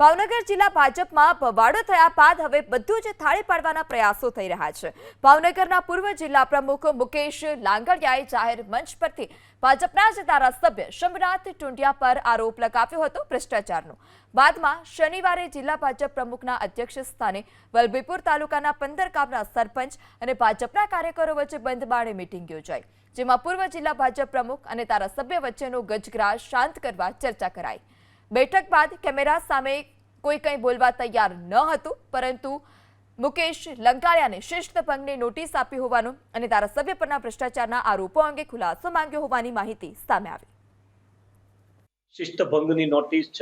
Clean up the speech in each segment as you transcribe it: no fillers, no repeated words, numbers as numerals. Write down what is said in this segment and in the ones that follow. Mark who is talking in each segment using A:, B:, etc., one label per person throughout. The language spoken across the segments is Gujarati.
A: ભાવનગર જિલ્લા ભાજપમાં ભવાડો થયા બાદ હવે બધું જ થાળે પાડવાના પ્રયાસો થઈ રહ્યા છે। ભાવનગરના પૂર્વ જિલ્લા પ્રમુખ મુકેશ લાંગડિયાએ જાહેર મંચ પરથી ભાજપના જ ધારાસભ્ય શંભુનાથ ટુંડિયા પર આરોપ લગાવ્યો હતો ભ્રષ્ટાચારનો। બાદમાં શનિવારે જિલ્લા ભાજપ પ્રમુખના અધ્યક્ષ સ્થાને વલભીપુર તાલુકાના 15 ગામના સરપંચ અને ભાજપના કાર્યકરો વચ્ચે બંધ બારણે મીટિંગ યોજાઈ, જેમાં પૂર્વ જિલ્લા ભાજપ પ્રમુખ અને ધારાસભ્ય વચ્ચેનો ગજગરાજ શાંત કરવા ચર્ચા કરાઈ। बैठक बाद कैमरा सामे कोई कई बोलवा तैयार न हतुं, परंतु मुकेश लंकाड़ियाने शिस्त भंगनी नोटिस आपी होवानुं अने धारासभ्य परना भ्रष्टाचारना आरोपो अंगे खुलासो मांग्यो होवानी माहिती सामे आवी।
B: शिस्त भंगनी नोटिस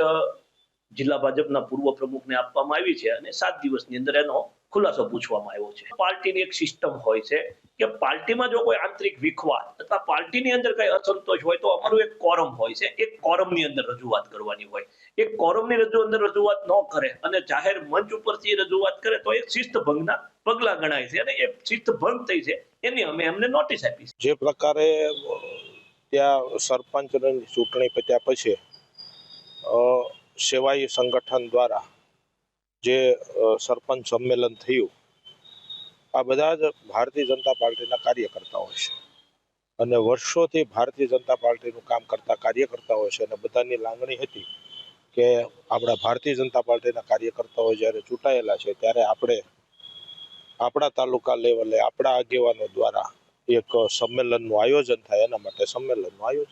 B: जिला भाजपना पूर्व प्रमुखने आपवामां आवी छे अने 7 दिवसनी अंदर एनो खुलासो पूछवामां आव्यो छे। पार्टीनी एक सिस्टम होय छे કે પાર્ટીમાં જો કોઈ આંતરિક વિખવાદ અથવા પાર્ટીની અંદર કઈ અસંતોષ હોય તો અમારું એક કોરમ હોય છે, એક કોરમની અંદર રજૂઆત કરવાની હોય। એક કોરમની અંદર રજૂઆત ન કરે અને જાહેર મંચ ઉપરથી રજૂઆત કરે તો એક શિસ્તભંગના પગલા ગણાય છે અને એ શિસ્તભંગ થઈ છે એની અમે એમને નોટિસ આપી છે।
C: જે પ્રકારે ત્યાં સરપંચની ચૂંટણી પત્યા પછી સેવાઈ સંગઠન દ્વારા જે સરપંચ સંમેલન થયું, આ બધા જ ભારતીય જનતા પાર્ટીના કાર્યકર્તાઓ છે અને વર્ષોથી ભારતીય જનતા પાર્ટીનું કામ કરતા કાર્યકર્તાઓ છે અને બધાની લાગણી હતી કે આપણા ભારતીય જનતા પાર્ટીના કાર્યકર્તાઓ જ્યારે ચૂંટાયેલા છે ત્યારે આપણે આપણા તાલુકા લેવલે આપણા આગેવાનો દ્વારા એક સંમેલનનું આયોજન થાય, એના માટે સંમેલનનું આયોજન